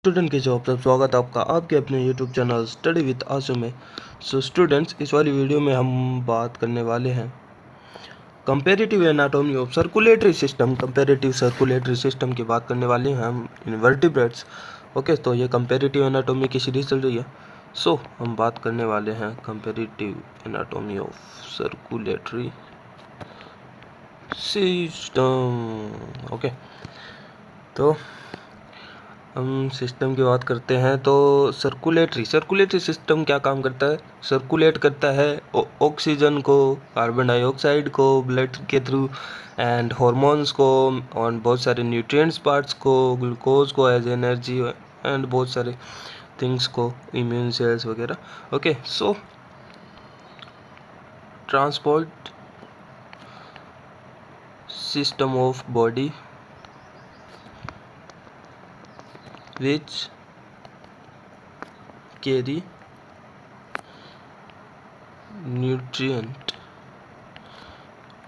Student की job पर स्वागत है आपका आपके अपने यूट्यूब चैनल स्टडी विद आसू में। सो स्टूडेंट्स, इस वाली वीडियो में हम बात करने वाले हैं comparative anatomy of circulatory system. Comparative circulatory system की बात करने वाले हैं हम इनवर्टिब्रेट्स। ओके, तो ये कंपैरेटिव एनाटॉमी की सीरीज चल रही है। सो हम बात करने वाले हैं comparative anatomy of circulatory system. Okay, तो हम सिस्टम की बात करते हैं। तो सर्कुलेटरी सिस्टम क्या काम करता है? सर्कुलेट करता है ऑक्सीजन को, कार्बन डाइऑक्साइड को ब्लड के थ्रू, एंड हॉर्मोन्स को, और बहुत सारे न्यूट्रिएंट्स पार्ट्स को, ग्लूकोज को एज एनर्जी, एंड बहुत सारे थिंग्स को, इम्यून सेल्स वगैरह। Okay, so transport system of body which carry nutrient,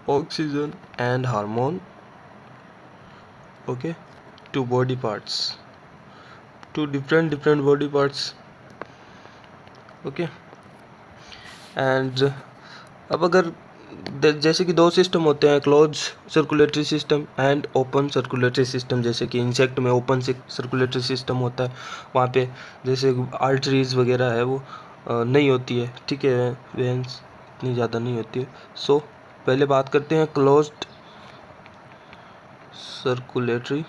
oxygen and hormone, okay, to body parts, to different body parts, okay। and अब अगर जैसे कि दो सिस्टम होते हैं, close circulatory system and open circulatory system. जैसे कि इंसेक्ट में ओपन सर्कुलेटरी सिस्टम होता है, वहाँ पे जैसे आर्टरीज वगैरह है वो नहीं होती है, ठीक है, वेन्स इतनी ज़्यादा नहीं होती है। सो पहले बात करते हैं क्लोज्ड सर्कुलेटरी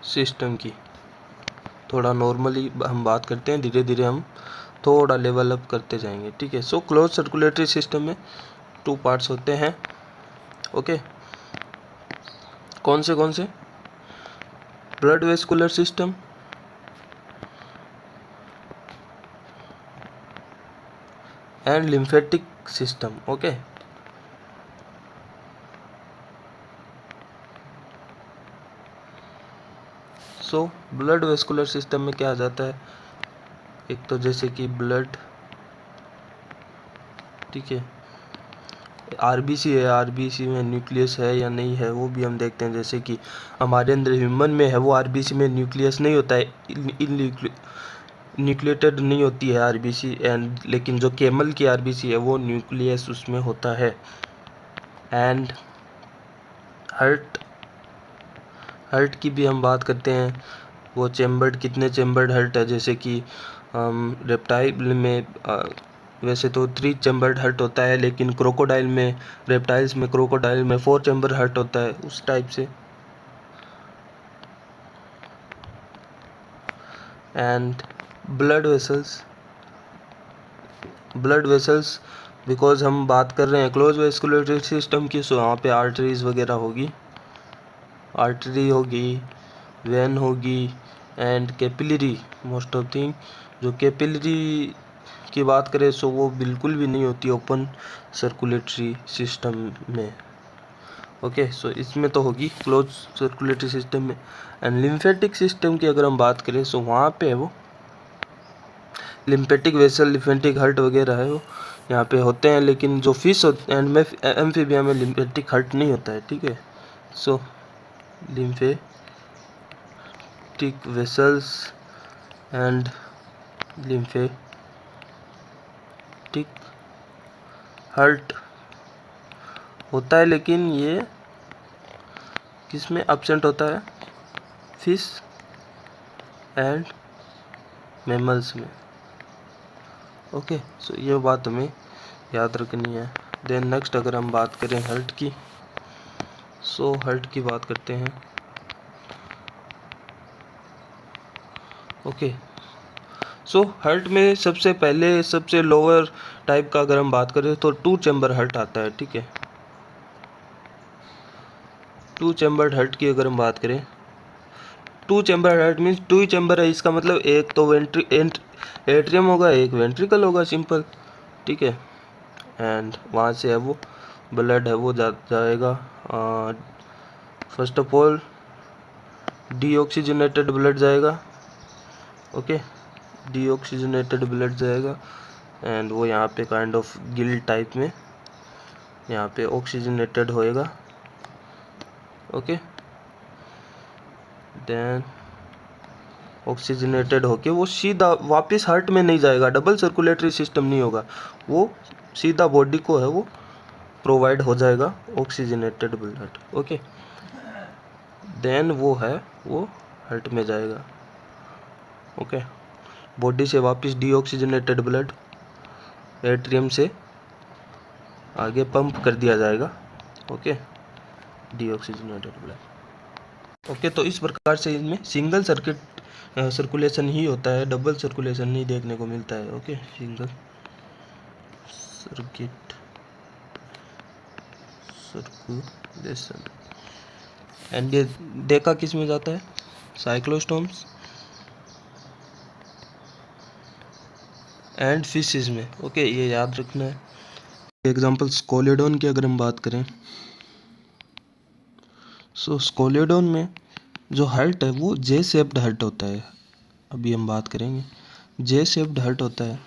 सिस्टम की। थोड़ा नॉर्मली हम बात करते हैं, धीरे धीरे हम थोड़ा लेवल अप करते जाएंगे, ठीक है। सो क्लोज सर्कुलेटरी सिस्टम में टू पार्ट्स होते हैं, ओके। कौन से? Blood vascular system and lymphatic system, okay. So blood vascular system में क्या आ जाता है? एक तो जैसे कि ब्लड, ठीक है, आरबीसी है, आरबीसी में न्यूक्लियस है या नहीं है वो भी हम देखते हैं। जैसे कि हमारे अंदर ह्यूमन में है वो आरबीसी में न्यूक्लियस नहीं होता है, न्यूक्लिएटेड नहीं होती है आरबीसी, एंड लेकिन जो कैमल की आरबीसी है वो न्यूक्लियस उसमें होता है। एंड हर्ट की भी हम बात करते हैं, वो चेम्बर्ड, कितने चेम्बर्ड हर्ट है। जैसे कि रेप्टाइल में वैसे तो 3 चेम्बर्ड हर्ट होता है, लेकिन क्रोकोडाइल में, रेप्टाइल्स में, क्रोकोडाइल में 4 चेम्बर हर्ट होता है, उस टाइप से। एंड ब्लड वेसल्स बिकॉज हम बात कर रहे हैं क्लोज वेस्कुलर सिस्टम की, सो यहाँ पे आर्टरीज वगैरह होगी, आर्टरी होगी, वेन होगी, and capillary. Most of thing जो कैपिलरी की बात करें सो वो बिल्कुल भी नहीं होती ओपन सर्कुलेटरी सिस्टम में, ओके। सो इसमें तो होगी क्लोज सर्कुलेटरी सिस्टम में। एंड लिम्फेटिक सिस्टम की अगर हम बात करें सो वहाँ पे है वो लिम्फेटिक वेसल, लिम्फेटिक हर्ट वगैरह है वो यहाँ पे होते हैं, लेकिन जो फिश एंड में एम्फीबिया में लिम्फेटिक हर्ट नहीं होता है, ठीक है। So lymphatic vessels and lymphatic heart होता है, लेकिन ये किसमें एब्सेंट होता है? फिश एंड मैमल्स में, ओके। सो ये बात हमें याद रखनी है। देन नेक्स्ट अगर हम बात करें हर्ट की, सो हर्ट की बात करते हैं, ओके। सो हर्ट में सबसे पहले सबसे लोअर टाइप का अगर हम बात करें तो 2 चैम्बर हर्ट आता है, ठीक है। 2 चैम्बर हर्ट की अगर हम बात करें, 2 चैम्बर हर्ट मीन्स 2 ही चैम्बर है, इसका मतलब एक तो एट्रियम होगा, एक वेंट्रिकल होगा, सिंपल, ठीक है। एंड वहाँ से है वो ब्लड है वो जाएगा, first of all deoxygenated blood जाएगा, ओके, डीऑक्सीजनेटेड ब्लड जाएगा, एंड वो यहाँ पे काइंड ऑफ गिल टाइप में यहाँ पे ऑक्सीजनेटेड होएगा, ओके। देन ऑक्सीजनेटेड होके वो सीधा वापस हार्ट में नहीं जाएगा, डबल सर्कुलेटरी सिस्टम नहीं होगा, वो सीधा बॉडी को है वो प्रोवाइड हो जाएगा ऑक्सीजनेटेड ब्लड। ओके, देन वो है वो हार्ट में जाएगा। ओके, बॉडी से वापस डीऑक्सीजनेटेड ब्लड एट्रियम से आगे पंप कर दिया जाएगा। Okay, deoxygenated blood. ओके, तो इस प्रकार से इसमें सिंगल सर्किट सर्कुलेशन ही होता है, डबल सर्कुलेशन नहीं देखने को मिलता है। Okay, single circuit circulation. And ये देखा किस में जाता है? साइक्लोस्टोम्स एंड फिशेस में। ओके, ये याद रखना है। एग्जांपल स्कोलेडोन की अगर हम बात करें, सो स्कोलेडोन में जो हर्ट है वो जे शेप्ड हर्ट होता है। अभी हम बात करेंगे, जे शेप्ड हर्ट होता है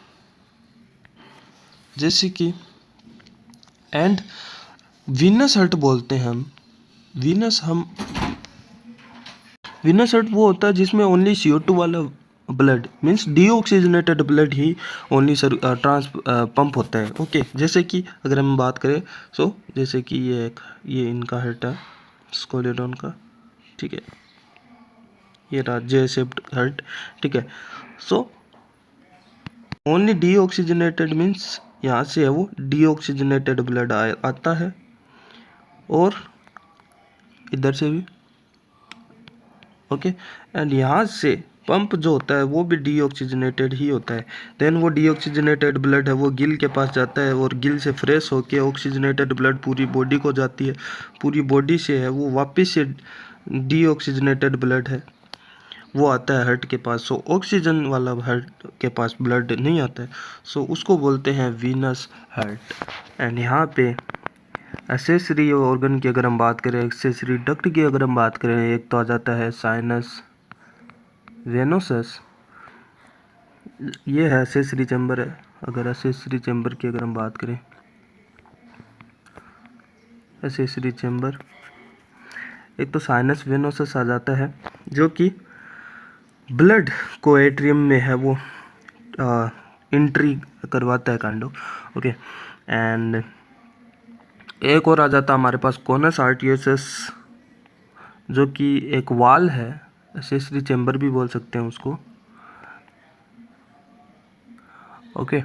जैसे कि, एंड वीनस हर्ट बोलते हैं हम। वीनस हर्ट वो होता है जिसमें ओनली CO2 वाला ब्लड मीन्स डीऑक्सीजनेटेड ब्लड ही ओनली ट्रांस पंप होता है। ओके, जैसे कि अगर हम बात करें, सो जैसे कि ये इनका हर्ट है स्कोलेडोन का, ठीक है, ये रहा जे शेप्ड हर्ट, ठीक है। सो ओनली डीऑक्सीजनेटेड मीन्स यहाँ से है वो डीऑक्सीजनेटेड ब्लड आता है, और इधर से भी। ओके, एंड यहाँ से पंप जो होता है वो भी डीऑक्सीजनेटेड ही होता है। देन वो डीऑक्सीजनेटेड ब्लड है वो गिल के पास जाता है, और गिल से फ्रेश होके ऑक्सीजनेटेड ब्लड पूरी बॉडी को जाती है। पूरी बॉडी से है वो वापस से डीऑक्सीजनेटेड ब्लड है वो आता है हार्ट के पास। सो ऑक्सीजन वाला हार्ट के पास ब्लड नहीं आता है, सो उसको बोलते हैं वीनस हार्ट। एंड यहाँ पे एक्सेसरी ऑर्गन की अगर हम बात करें, एक्सेसरी डक्ट की अगर हम बात करें, एक तो आ जाता है साइनस वेनोसस, ये है एक्सेसरी चैम्बर है। अगर एक्सेसरी चैम्बर की अगर हम बात करें, एक्सेसरी चैम्बर एक तो साइनस वेनोसस आ जाता है जो कि ब्लड को एट्रियम में है वो एंट्री करवाता है काइंड ऑफ। ओके, एंड एक और आ जाता है हमारे पास कोनस आर्टियोसस, जो कि एक वाल है, एक्सेसरी चैम्बर भी बोल सकते हैं उसको। Okay,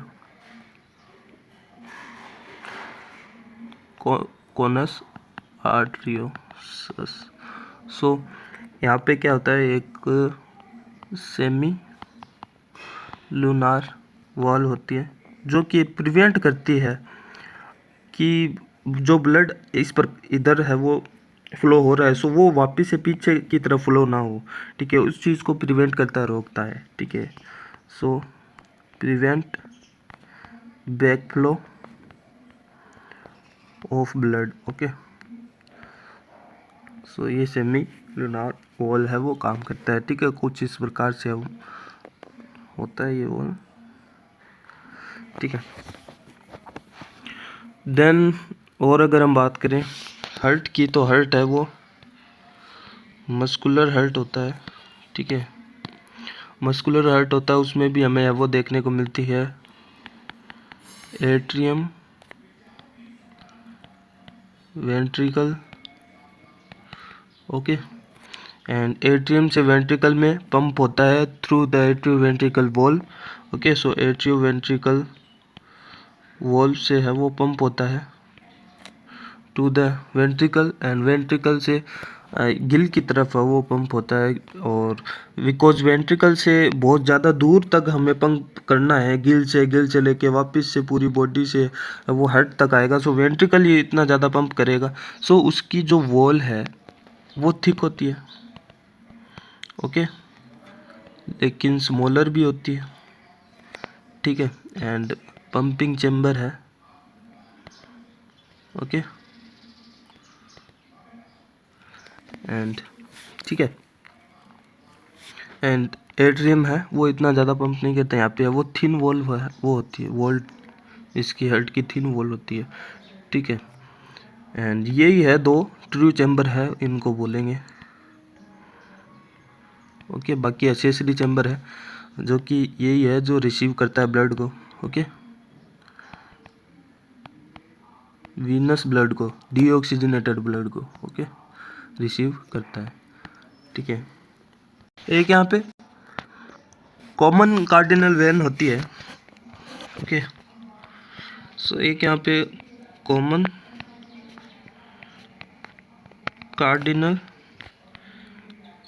conus arteriosus. सो यहाँ पे क्या होता है, एक सेमी लूनार वॉल होती है जो कि प्रिवेंट करती है कि जो ब्लड इस पर इधर है वो फ्लो हो रहा है, सो वो वापस से पीछे की तरफ फ्लो ना हो, ठीक है, उस चीज़ को प्रिवेंट करता है, रोकता है, ठीक है। So prevent back flow of blood. Okay, so ये सेमी लूनार वॉल है वो काम करता है, ठीक है, कुछ इस प्रकार से वो होता है ये वॉल, ठीक है। देन और अगर हम बात करें हर्ट की, तो हर्ट है वो मस्कुलर हर्ट होता है, ठीक है, मस्कुलर हर्ट होता है, उसमें भी हमें वो देखने को मिलती है atrium ventricle. Okay, and atrium से वेंट्रिकल में पंप होता है through the atrio ventricle wall. Okay, so atrio ventricle wall से है वो पंप होता है to the ventricle, and ventricle से गिल की तरफ है वो पंप होता है, और बिकॉज वेंट्रिकल से बहुत ज़्यादा दूर तक हमें पंप करना है, गिल से लेके वापस से पूरी बॉडी से वो हार्ट तक आएगा, सो वेंट्रिकल ही इतना ज़्यादा पंप करेगा। सो उसकी जो वॉल है वो थिक होती है। ओके, लेकिन स्मॉलर भी होती है, ठीक है, एंड पंपिंग चैम्बर है। ओके, एंड ठीक है, एंड एट्रियम है वो इतना ज़्यादा पंप नहीं करता, यहाँ पे वो थिन वॉल है वो होती है, वॉल इसकी हार्ट की थिन वॉल होती है, ठीक है। एंड यही है दो ट्रू चैम्बर है, इनको बोलेंगे ओके। बाकी एक्सेसरी चैम्बर है जो कि यही है जो रिसीव करता है ब्लड को, ओके, वीनस ब्लड को, डीऑक्सीजनेटेड ब्लड को, ओके, रिसीव करता है, ठीक है। एक यहाँ पे कॉमन कार्डिनल वेन होती है, ओके। सो एक यहाँ पे कॉमन कार्डिनल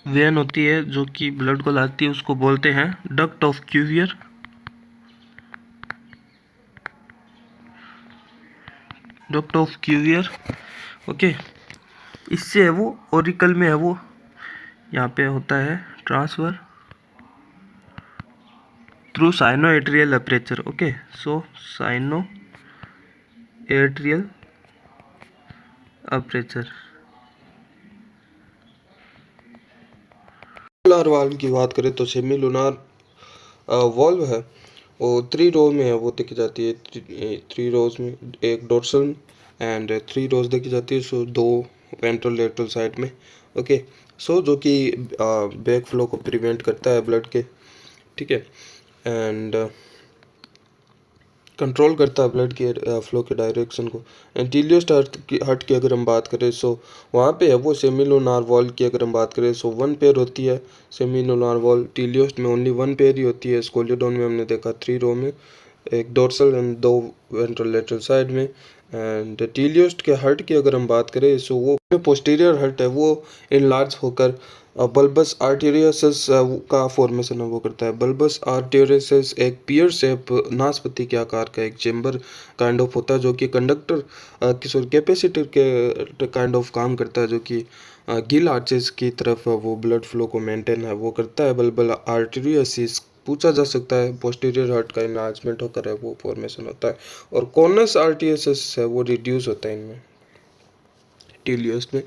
वेन होती है जो कि ब्लड को लाती है, उसको बोलते हैं duct of Cuvier, duct of Cuvier, okay. इससे है वो ओरिकल में है वो यहाँ पे होता है transfer through sino atrial aperture, okay. So sino atrial aperture. Lunar valve की बात करें तो सेमी लुनार वॉल्व है वो 3 रो में है वो देखी जाती है, 3 रोज में, एक डोर्सल एंड 3 रोज देखी जाती है, सो 2 वेंट्रल लेटरल साइड में, ओके। सो जो कि बैक फ्लो को प्रिवेंट करता है ब्लड के, ठीक है, एंड कंट्रोल करता है ब्लड के फ्लो के डायरेक्शन को। एंड टीलियोस्ट हर्ट की अगर हम बात करें सो वहाँ पे है वो सेमिलुनार वॉल की अगर हम बात करें सो 1 पेयर होती है सेमिलुनार वॉल। टीलियोस्ट में ओनली 1 पेयर ही होती है। स्कोलियोडोन में हमने देखा 3 रो में, एक dorsal and 2 ventral lateral side में। एंड टीलियोस्ट के हर्ट की अगर हम बात करें सो वो पोस्टीरियर हर्ट है वो इनलार्ज होकर बल्बस आर्टेरियसिस का फॉर्मेशन वो करता है। बल्बस आर्टेरियसिस एक पियर शेप नाशपाती के आकार का एक चेम्बर काइंड ऑफ होता है जो कि कंडक्टर की कैपेसिटर के काइंड ऑफ काम करता है, जो कि गिल आर्चेस की तरफ वो ब्लड फ्लो को मेंटेन है वो करता है। बल्बल आर्टेरियसिस पूछा जा सकता है, पोस्टीरियर हार्ट का इनलार्जमेंट होकर है वो फॉर्मेशन होता है। और कॉर्नस आर्टेरियसिस है वो रिड्यूस होता है इनमें टीलियस में।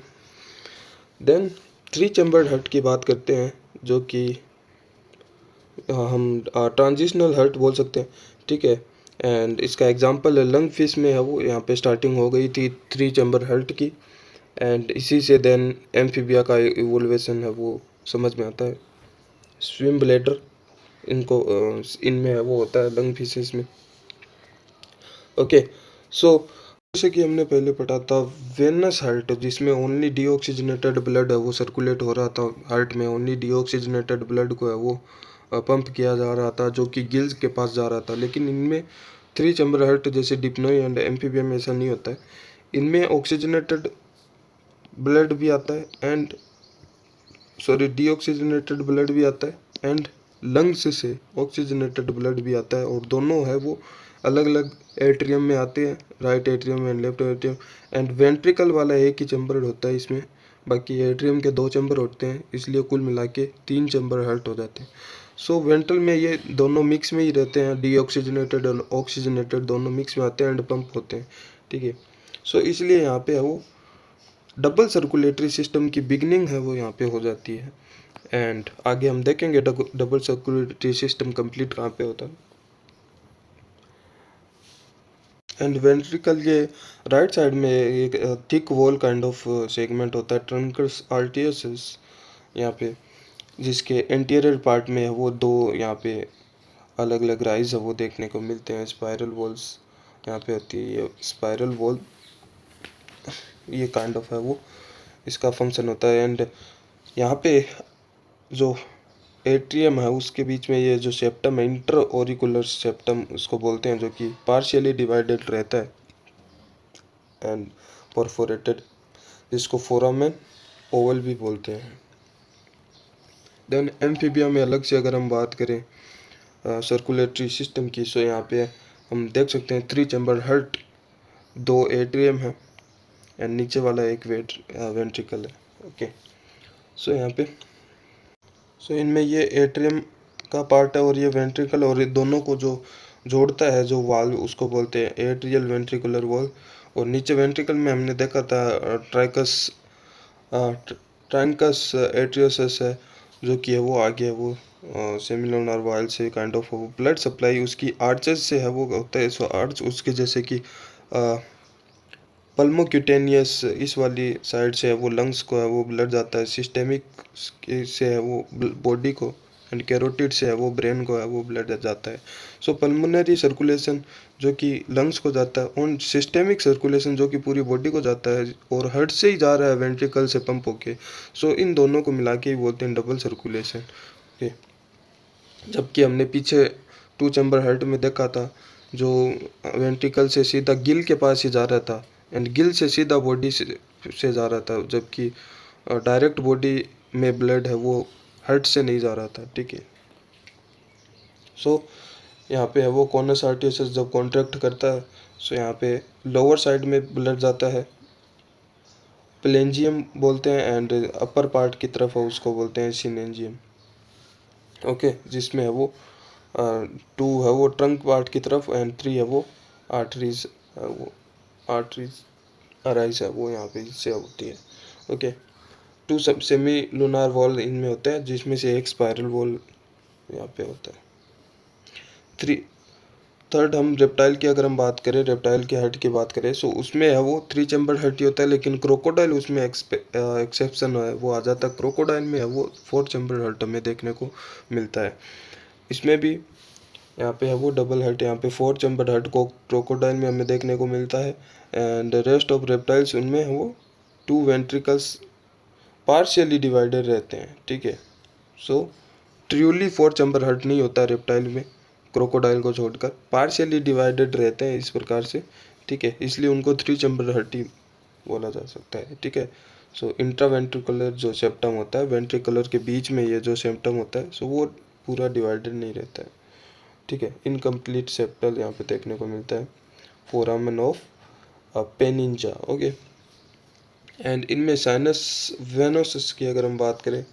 देन 3 चैम्बर्ड हर्ट की बात करते हैं जो कि हम ट्रांजिशनल हर्ट बोल सकते हैं, ठीक है। एंड इसका एग्जांपल है लंग फिश में है वो, यहाँ पे स्टार्टिंग हो गई थी 3 चैम्बर हर्ट की। एंड इसी से देन एम्फीबिया का इवोल्यूशन है वो समझ में आता है। स्विम ब्लैडर इनको इनमें है वो होता है लंग फिशेस में, ओके। सो जैसे कि हमने पहले पढ़ा था वेनस हार्ट जिसमें ओनली डीऑक्सीजनेटेड ब्लड है वो सर्कुलेट हो रहा था, हार्ट में ओनली डीऑक्सीजनेटेड ब्लड को है वो पंप किया जा रहा था जो कि गिल्स के पास जा रहा था। लेकिन इनमें 3 चैम्बर हार्ट जैसे डिप्नोई एंड एम्फीबियम में ऐसा नहीं होता है। इनमें ऑक्सीजनेटेड ब्लड भी आता है एंड डीऑक्सीजनेटेड ब्लड भी आता है एंड लंग्स से ऑक्सीजनेटेड ब्लड भी आता है, और दोनों है वो अलग अलग एट्रियम में आते हैं, right atrium and left atrium. And ventricle वाला एक ही चैम्बर होता है इसमें, बाकी एट्रियम के 2 चैम्बर होते हैं, इसलिए कुल मिला के 3 चैम्बर हर्ट हो जाते हैं। सो वेंट्रल में ये दोनों मिक्स में ही रहते हैं, डीऑक्सीजनेटेड और ऑक्सीजनेटेड दोनों मिक्स में आते हैं एंड पंप होते हैं, ठीक है। सो इसलिए यहाँ पे है वो डबल सर्कुलेटरी सिस्टम की बिगनिंग है वो यहाँ पे हो जाती है। एंड आगे हम देखेंगे डबल सर्कुलेटरी सिस्टम कंप्लीट कहाँ पे होता है। एंड वेंट्रिकल के राइट साइड में एक thick wall kind of segment होता है ट्रंकस आर्टियसिस यहाँ पे, जिसके इंटीरियर पार्ट में है वो 2 यहाँ पे अलग अलग राइज है वो देखने को मिलते हैं। स्पाइरल वॉल्स यहाँ पे होती है, ये स्पाइरल वॉल ये काइंड ऑफ है वो इसका फंक्शन होता है। एंड यहाँ पे जो एट्रियम है उसके बीच में ये जो सेप्टम है इंटर ऑरिकुलर सेप्टम उसको बोलते हैं, जो कि पार्शियली डिवाइडेड रहता है एंड परफोरेटेड, जिसको फोरामेन ओवल भी बोलते हैं। देन एम्फीबिया में अलग से अगर हम बात करें सर्कुलेटरी सिस्टम की, सो यहाँ पे हम देख सकते हैं 3 चैम्बर हर्ट, 2 एट्रियम है एंड नीचे वाला एक वेंट्रिकल है, ओके। सो यहाँ पे इनमें ये एट्रियम का पार्ट है और ये वेंट्रिकल, और ये दोनों को जो जोड़ता है जो वाल्व उसको बोलते हैं एट्रियल वेंट्रिकुलर वॉल्व। और नीचे वेंट्रिकल में हमने देखा था ट्राइकस एट्रियोसस है जो कि है वो आगे है वो सेमिलुनार वाइल से काइंड ऑफ ब्लड सप्लाई उसकी आर्चेस से है वो होता है। सो आर्च उसके जैसे कि पल्मोक्यूटेनियस इस वाली साइड से है वो लंग्स को है वो ब्लड जाता है, सिस्टेमिक से है वो बॉडी को, एंड कैरोटिड से है वो ब्रेन को है वो ब्लड जाता है। सो पल्मोनरी सर्कुलेशन जो कि लंग्स को जाता है, और सिस्टेमिक सर्कुलेशन जो कि पूरी बॉडी को जाता है और हार्ट से ही जा रहा है वेंट्रिकल से पंप होके। सो इन दोनों को मिला के ही बोलते हैं डबल सर्कुलेशन। ओके, जबकि हमने पीछे टू चैम्बर हार्ट में देखा था जो वेंट्रिकल से सीधा गिल के पास ही जा रहा था, एंड गिल से सीधा बॉडी से जा रहा था, जबकि डायरेक्ट बॉडी में ब्लड है वो हार्ट से नहीं जा रहा था। ठीक है, सो यहाँ पे है वो कॉनस आर्टरियस जब कॉन्ट्रैक्ट करता है, सो यहाँ पे लोअर साइड में ब्लड जाता है, प्लेंजियम बोलते हैं, एंड अपर पार्ट की तरफ है उसको बोलते हैं सिनेंजियम। ओके, जिसमें है वो 2 है वो ट्रंक पार्ट की तरफ, एंड 3 है वो आर्टरीज, वो आर्टरीज अराइज है वो यहाँ पे इससे होती है। ओके, 2 सब सेमी लूनार वॉल इनमें होता है, जिसमें से एक स्पाइरल वॉल यहाँ पे होता है। थर्ड हम रेप्टाइल की अगर हम बात करें, रेप्टाइल के हार्ट की बात करें, सो उसमें है वो 3 चैम्बर हार्ट ही होता है, लेकिन क्रोकोडाइल उसमें एक्सेप्शन है, वो आ जाता है। क्रोकोडाइल में है वो 4 चैम्बर हार्ट हमें देखने को मिलता है। इसमें भी यहाँ पे है वो डबल हार्ट, यहाँ पे 4 चैम्बर हार्ट को क्रोकोडाइल में हमें देखने को मिलता है, एंड रेस्ट ऑफ रेप्टाइल्स उनमें है वो 2 वेंट्रिकल्स पार्शियली डिवाइडेड रहते हैं। ठीक है, सो ट्रूली 4 चैम्बर हार्ट नहीं होता रेप्टाइल में, क्रोकोडाइल को छोड़कर पार्शियली डिवाइडेड रहते हैं इस प्रकार से। ठीक है, इसलिए उनको 3 चैम्बर हार्ट ही बोला जा सकता है। ठीक है, सो इंट्रावेंट्रिकुलर जो सेप्टम होता है, वेंट्रिकुलर के बीच में ये जो सेप्टम होता है, सो वो पूरा डिवाइडेड नहीं रहता है। ठीक है, इनकम्प्लीट सेप्टल यहाँ पे देखने को मिलता है, फोरामेन ऑफ पेनिंजा। ओके, एंड इनमें साइनस वेनोसस की अगर हम बात करें,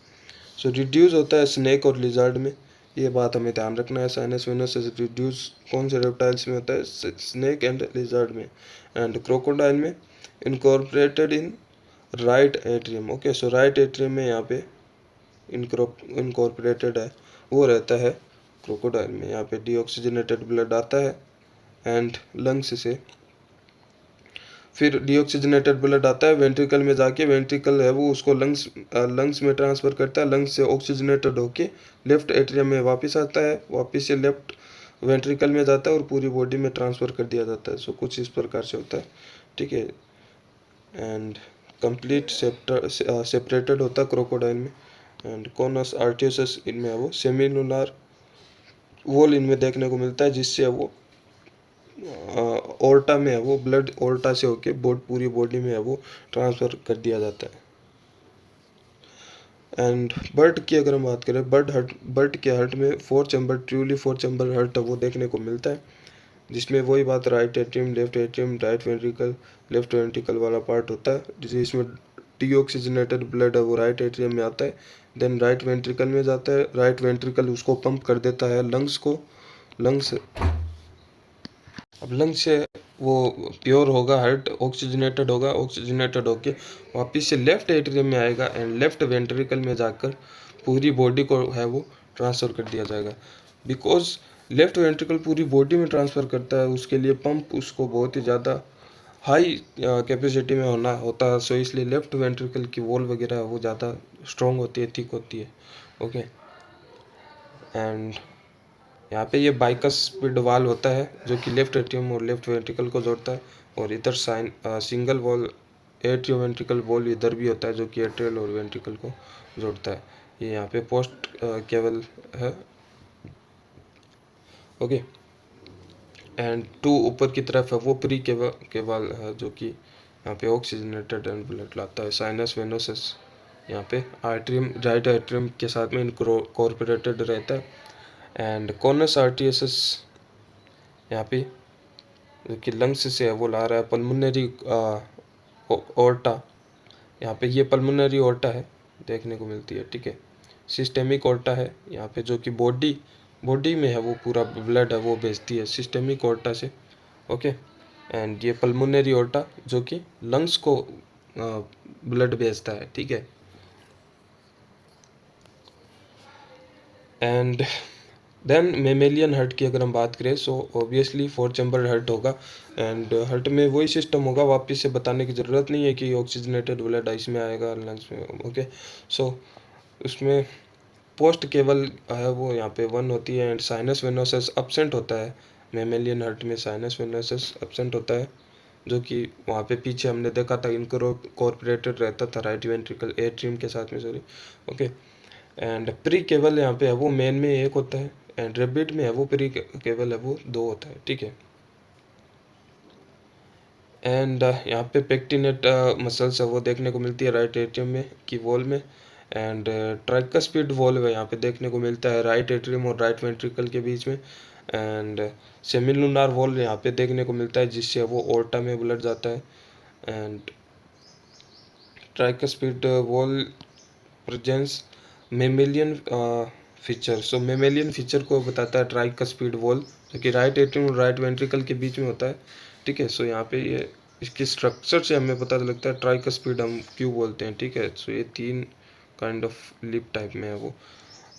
सो रिड्यूस होता है स्नेक और लिजार्ड में, ये बात हमें ध्यान रखना है। साइनस वेनोसस रिड्यूस कौन से रेप्टाइल्स में होता है, स्नेक एंड लिजार्ड में, एंड क्रोकोडाइल में incorporated in right atrium. Okay, so right atrium में यहाँ पे इनकॉर्पोरेटेड है वो रहता है क्रोकोडाइल में। यहाँ पे डीऑक्सीजनेटेड ब्लड आता है एंड लंग्स से, फिर डीऑक्सीजनेटेड ब्लड आता है वेंट्रिकल में जाके, वेंट्रिकल है वो उसको लंग्स में ट्रांसफ़र करता है, लंग्स से ऑक्सीजनेटेड होके लेफ्ट एट्रियम में वापस आता है, वापस से लेफ्ट वेंट्रिकल में जाता है और पूरी बॉडी में ट्रांसफ़र कर दिया जाता है। सो कुछ इस प्रकार से होता है। ठीक है, एंड कंप्लीट सेपरेटेड होता है क्रोकोडाइल में, एंड कॉनस आर्टियोसस इनमें है वो सेमिलुनार वॉल इनमें देखने को मिलता है, जिससे वो ओर्टा में है वो ब्लड ओर्टा से होके पूरी बॉडी में है वो ट्रांसफ़र कर दिया जाता है। एंड बर्ड की अगर हम बात करें, बर्ड के हार्ट में 4 चैम्बर ट्रूली 4 चैम्बर हार्ट वो देखने को मिलता है, जिसमें वही बात right atrium, left atrium, right ventricle, left ventricle वाला पार्ट होता है, जिसमें डीऑक्सीजनेटेड ब्लड है वो राइट एट्रियम में आता है, देन राइट वेंट्रिकल में जाता है, राइट वेंट्रिकल उसको पंप कर देता है लंग्स को, लंग्स अब लंग्स से वो प्योर होगा, हार्ट ऑक्सीजनेटेड होगा, ऑक्सीजनेटेड होके वापस से लेफ्ट एट्रियम में आएगा, एंड लेफ्ट वेंट्रिकल में जाकर पूरी बॉडी को है वो ट्रांसफ़र कर दिया जाएगा। बिकॉज लेफ्ट वेंट्रिकल पूरी बॉडी में ट्रांसफ़र करता है, उसके लिए पंप उसको बहुत ही ज़्यादा हाई कैपेसिटी में होना होता है, सो इसलिए लेफ्ट वेंट्रिकल की वॉल वगैरह वो ज़्यादा स्ट्रॉन्ग होती है, थिक होती है। ओके, एंड यहाँ पे ये बाइकस्पिड वाल होता है जो कि लेफ्ट एट्रियम और लेफ्ट वेंट्रिकल को जोड़ता है, और इधर single wall atrio ventricle wall इधर भी होता है जो कि एट्रियल और वेंट्रिकल को जोड़ता है। ये यहाँ पे पोस्ट केवल है। ओके, एंड 2 ऊपर की तरफ है वो प्री केवल है जो कि यहाँ पे ऑक्सीजनेटेड एंड ब्लड लाता है। साइनस वेनोसस यहाँ पे आर्ट्रियम, राइट आर्ट्रियम के साथ में इनकॉर्पोरेटेड रहता है, एंड कॉनस आर्टियस यहाँ पे जो कि लंग्स से है वो ला रहा है। पल्मोनरी ओर्टा, यहाँ पे ये पल्मोनरी ओर्टा है देखने को मिलती है। ठीक है, सिस्टेमिक ओर्टा है यहाँ पे जो कि बॉडी में है वो पूरा ब्लड है वो भेजती है सिस्टेमिक ओर्टा से। ओके, एंड ये पल्मोनरी ओर्टा जो कि लंग्स को ब्लड भेजता है। ठीक है, एंड देन मेमेलियन हार्ट की अगर हम बात करें सो ऑब्वियसली 4 चैम्बर हार्ट होगा एंड हार्ट में वही सिस्टम होगा, वापस से बताने की ज़रूरत नहीं है कि ऑक्सीजनेटेड ब्लड इसमें आएगा लंग्स में। ओके, सो उसमें पोस्ट केवल है वो यहाँ पे 1 होती है एंड साइनस वेनोसस अपसेंट होता है। मेमेलियन हार्ट में साइनस वेनोसस अपसेंट होता है, जो कि वहाँ पे पीछे हमने देखा था इनकॉर्पोरेटेड रहता था राइट वेंट्रिकल एट्रियम के साथ में, सॉरी। ओके, एंड प्री केवल यहाँ पे है वो मेन में 1 होता है एंड रेबिट में है वो प्री केवल है वो 2 होता है, ठीक है। एंड यहाँ पे पेक्टिनेट मसल्स है वो देखने को मिलती है राइट एट्रियम में की वॉल में एंड ट्राइकस्पिड वॉल्व है यहाँ पे देखने को मिलता है राइट एट्रियम और राइट वेंट्रिकल के बीच में एंड सेमिलुनार वॉल्व यहाँ पे देखने को मिलता है जिससे वो ओर्टा में ब्लड जाता है and tricuspid wall presence mammalian feature. So mammalian feature को बताता है ट्राइकस्पिड वॉल, जो कि राइट एट्रियम और राइट वेंट्रिकल के बीच में होता है, ठीक है। सो यहाँ पे ये इसके स्ट्रक्चर से हमें पता लगता है ट्राइकस्पिड हम क्यों बोलते हैं, ठीक है। सो ये 3 काइंड ऑफ लिप टाइप में है वो,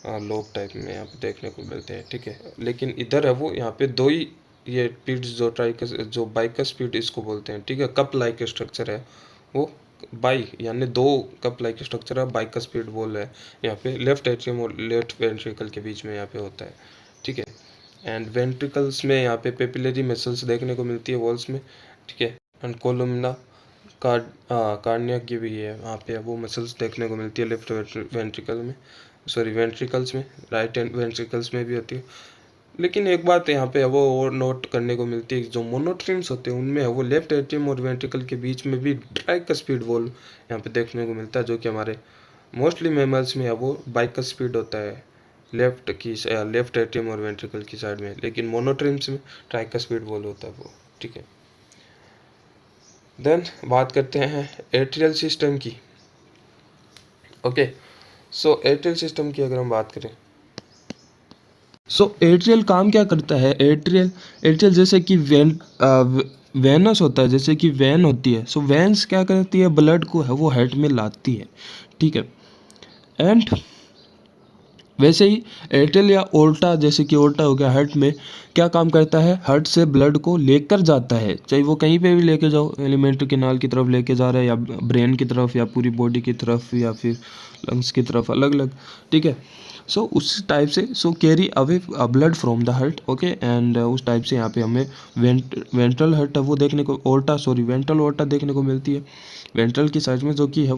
लोब टाइप में यहाँ पे देखने को मिलते हैं, ठीक है। लेकिन इधर है वो यहाँ पे 2 ही ये पीड्स जो बाइकस्पिड इसको बोलते हैं, ठीक है। कप लाइक स्ट्रक्चर है वो, बाई यानी 2 कप लाइक स्ट्रक्चर है, बाइकस्पिड वॉल है यहाँ पे लेफ्ट एट्रियम और लेफ्ट वेंट्रिकल के बीच में यहाँ पे होता है, ठीक है। एंड वेंट्रिकल्स में यहाँ पे पेपिलरी मसल्स देखने को मिलती है वॉल्स में, ठीक है। एंड कोलुमना कार्डिया की भी है वहाँ पे वो मसल्स देखने को मिलती है लेफ्ट वेंट्रिकल में, सॉरी वेंट्रिकल्स में, राइट एंड वेंट्रिकल्स में भी होती है। लेकिन एक बात यहाँ पे है वो और नोट करने को मिलती है, जो मोनोट्रिम्स होते हैं उनमें है वो लेफ्ट एट्रियम और वेंट्रिकल के बीच में भी ट्राइकस्पिड वॉल्व यहाँ पे देखने को मिलता है, जो कि हमारे मोस्टली मैमल्स में है वो बाइकस्पिड होता है लेफ्ट एट्रियम और वेंट्रिकल की साइड में, लेकिन मोनोट्रिम्स में ट्राइकस्पिड वॉल्व होता है वो, ठीक है। देन बात करते हैं एट्रियल सिस्टम की। ओके, सो एट्रियल सिस्टम की अगर हम बात करें सो एट्रियल काम क्या करता है, एट्रियल जैसे कि वेनस होता है, जैसे कि वेन होती है। सो वेन्स क्या करती है, ब्लड को है वो हार्ट में लाती है, ठीक है। एंड वैसे ही एट्रियल या ओल्टा, जैसे कि ओल्टा हो गया, हार्ट में क्या काम करता है, हार्ट से ब्लड को लेकर जाता है, चाहे वो कहीं पे भी लेके जाओ, एलिमेंट्री कैनाल की तरफ लेके जा रहा है या ब्रेन की तरफ या पूरी बॉडी की तरफ या फिर लंग्स की तरफ, अलग अलग, ठीक है। सो उस टाइप से carry away blood from the heart, okay. And उस टाइप से यहाँ पे हमें वेंट्रल हार्ट वो देखने को वेंट्रल ओर्टा देखने को मिलती है वेंट्रल की साइड में, जो कि है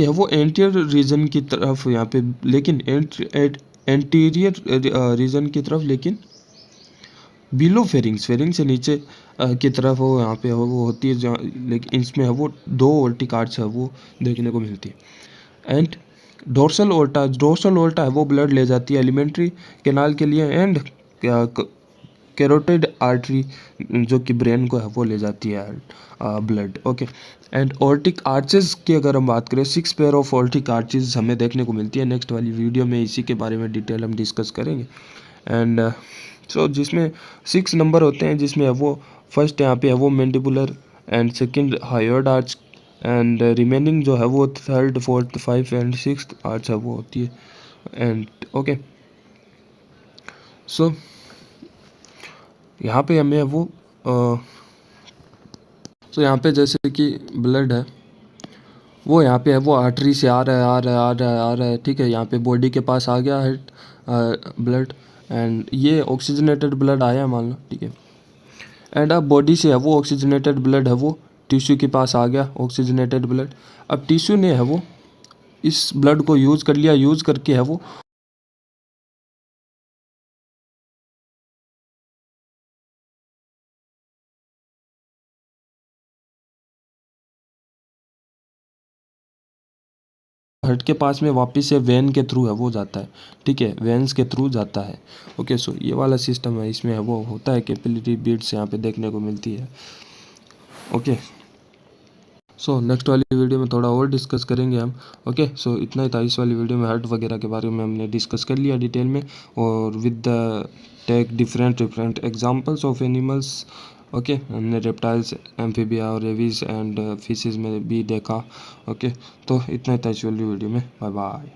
वो एंटीरियर रीजन की तरफ यहाँ पे, लेकिन एंटीरियर रीजन की तरफ, लेकिन बिलो फेरिंग से नीचे की तरफ वो यहाँ पे वो होती है, जहाँ लेकिन इसमें है वो 2 ओल्टिक आर्च है वो देखने को मिलती है। एंड डोर्सल ओल्टा है वो ब्लड ले जाती है एलिमेंट्री कैनाल के लिए, एंड कैरोटिड आर्टरी जो कि ब्रेन को है वो ले जाती है blood, okay. And aortic arches की अगर हम बात करें, 6 पेयर ऑफ ऑर्टिक आर्चेस हमें देखने को मिलती है। नेक्स्ट वाली वीडियो में इसी के बारे में डिटेल हम डिस्कस करेंगे। एंड सो जिसमें 6 नंबर होते हैं, जिसमें है वो फर्स्ट यहाँ पे है वो mandibular and second hyoid arch and remaining जो है वो थर्ड फोर्थ 5 एंड 6 आर्च है वो होती है, एंड ओके। सो यहाँ पे हमें वो सो यहाँ पे जैसे कि ब्लड है वो यहाँ पे है वो आर्टरी से आ रहा है, ठीक है। यहाँ पे बॉडी के पास आ गया है ब्लड, एंड ये ऑक्सीजनेटेड ब्लड आया मान लो, ठीक है। एंड अब बॉडी से है वो ऑक्सीजनेटेड ब्लड है वो टिश्यू के पास आ गया ऑक्सीजनेटेड ब्लड। अब टिश्यू ने है वो इस ब्लड को यूज़ कर लिया, यूज़ करके है वो हार्ट के पास में वापस से वेन के थ्रू है वो जाता है, ठीक है, वेन्स के थ्रू जाता है, ओके। सो ये वाला सिस्टम है, इसमें है वो होता है कैपिलरी बीड्स यहाँ पे देखने को मिलती है, ओके। सो नेक्स्ट वाली वीडियो में थोड़ा और डिस्कस करेंगे हम, ओके। सो इतना ही था इस वाली वीडियो में, हार्ट वगैरह के बारे में हमने डिस्कस कर लिया डिटेल में, और with the take different examples of animals, okay. हमने रेप्टाइल्स, एम्फीबिया और रेविस एंड फिशेस में भी देखा, ओके। तो इतना ही था इस वाली वीडियो में, बाय बाय।